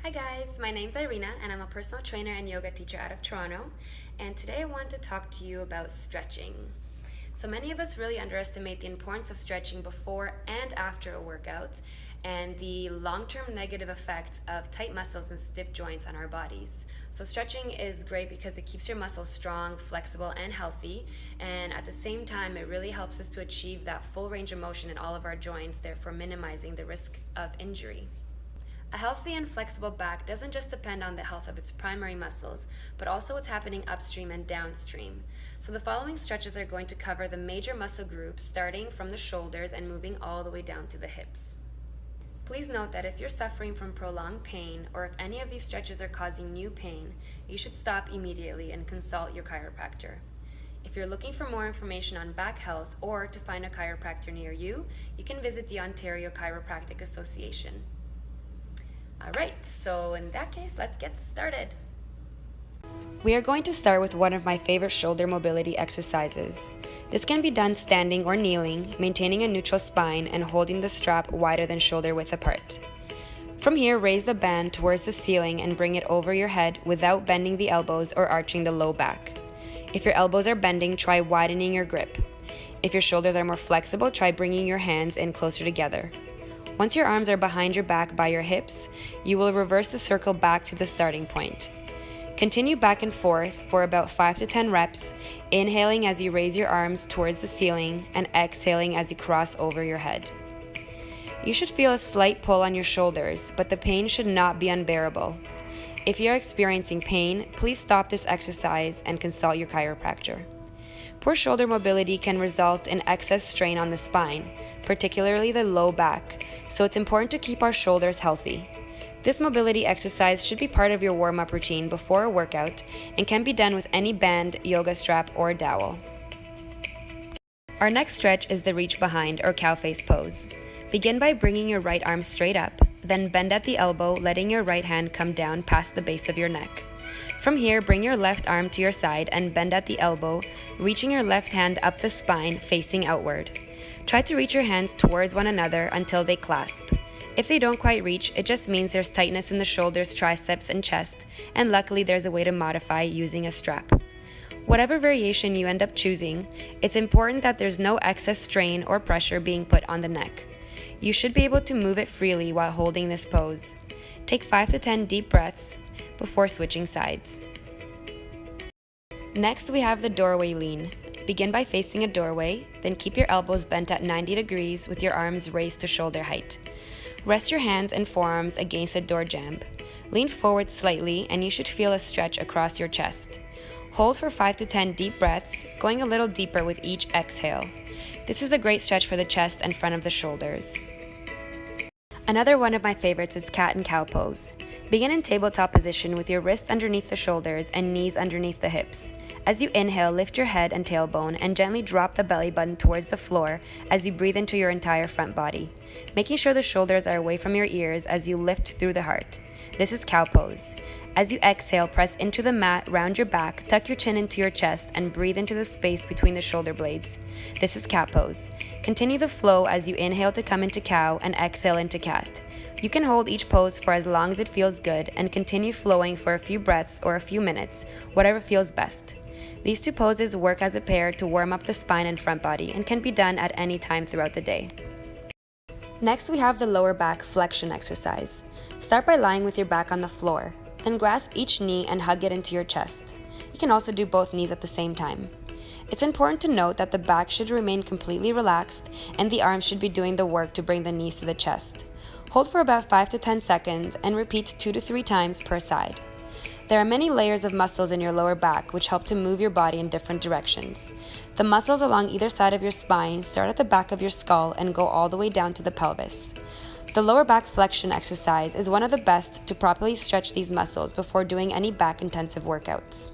Hi guys, my name's Irina and I'm a personal trainer and yoga teacher out of Toronto, and today I want to talk to you about stretching. So many of us really underestimate the importance of stretching before and after a workout and the long-term negative effects of tight muscles and stiff joints on our bodies. So stretching is great because it keeps your muscles strong, flexible, and healthy, and at the same time it really helps us to achieve that full range of motion in all of our joints, therefore minimizing the risk of injury. A healthy and flexible back doesn't just depend on the health of its primary muscles, but also what's happening upstream and downstream. So the following stretches are going to cover the major muscle groups, starting from the shoulders and moving all the way down to the hips. Please note that if you're suffering from prolonged pain, or if any of these stretches are causing new pain, you should stop immediately and consult your chiropractor. If you're looking for more information on back health or to find a chiropractor near you, you can visit the Ontario Chiropractic Association. Alright, so in that case, let's get started. We are going to start with one of my favorite shoulder mobility exercises. This can be done standing or kneeling, maintaining a neutral spine and holding the strap wider than shoulder width apart. From here, raise the band towards the ceiling and bring it over your head without bending the elbows or arching the low back. If your elbows are bending, try widening your grip. If your shoulders are more flexible, try bringing your hands in closer together. Once your arms are behind your back by your hips, you will reverse the circle back to the starting point. Continue back and forth for about 5 to 10 reps, inhaling as you raise your arms towards the ceiling and exhaling as you cross over your head. You should feel a slight pull on your shoulders, but the pain should not be unbearable. If you are experiencing pain, please stop this exercise and consult your chiropractor. Poor shoulder mobility can result in excess strain on the spine, particularly the low back, so it's important to keep our shoulders healthy. This mobility exercise should be part of your warm-up routine before a workout and can be done with any band, yoga strap, or dowel. Our next stretch is the reach behind or cow face pose. Begin by bringing your right arm straight up, then bend at the elbow, letting your right hand come down past the base of your neck. From here, bring your left arm to your side and bend at the elbow, reaching your left hand up the spine, facing outward. Try to reach your hands towards one another until they clasp. If they don't quite reach, it just means there's tightness in the shoulders, triceps, and chest, and luckily there's a way to modify using a strap. Whatever variation you end up choosing, it's important that there's no excess strain or pressure being put on the neck. You should be able to move it freely while holding this pose. Take 5 to 10 deep breaths before switching sides. Next, we have the doorway lean. Begin by facing a doorway, then keep your elbows bent at 90 degrees with your arms raised to shoulder height. Rest your hands and forearms against a door jamb. Lean forward slightly and you should feel a stretch across your chest. Hold for 5 to 10 deep breaths, going a little deeper with each exhale. This is a great stretch for the chest and front of the shoulders. Another one of my favorites is cat and cow pose. Begin in tabletop position with your wrists underneath the shoulders and knees underneath the hips. As you inhale, lift your head and tailbone and gently drop the belly button towards the floor as you breathe into your entire front body, making sure the shoulders are away from your ears as you lift through the heart. This is cow pose. As you exhale, press into the mat, round your back, tuck your chin into your chest, and breathe into the space between the shoulder blades. This is cat pose. Continue the flow as you inhale to come into cow and exhale into cat. You can hold each pose for as long as it feels good and continue flowing for a few breaths or a few minutes, whatever feels best. These two poses work as a pair to warm up the spine and front body and can be done at any time throughout the day. Next, we have the lower back flexion exercise. Start by lying with your back on the floor. Then grasp each knee and hug it into your chest. You can also do both knees at the same time. It's important to note that the back should remain completely relaxed and the arms should be doing the work to bring the knees to the chest. Hold for about 5 to 10 seconds and repeat 2 to 3 times per side. There are many layers of muscles in your lower back which help to move your body in different directions. The muscles along either side of your spine start at the back of your skull and go all the way down to the pelvis. The lower back flexion exercise is one of the best to properly stretch these muscles before doing any back intensive workouts.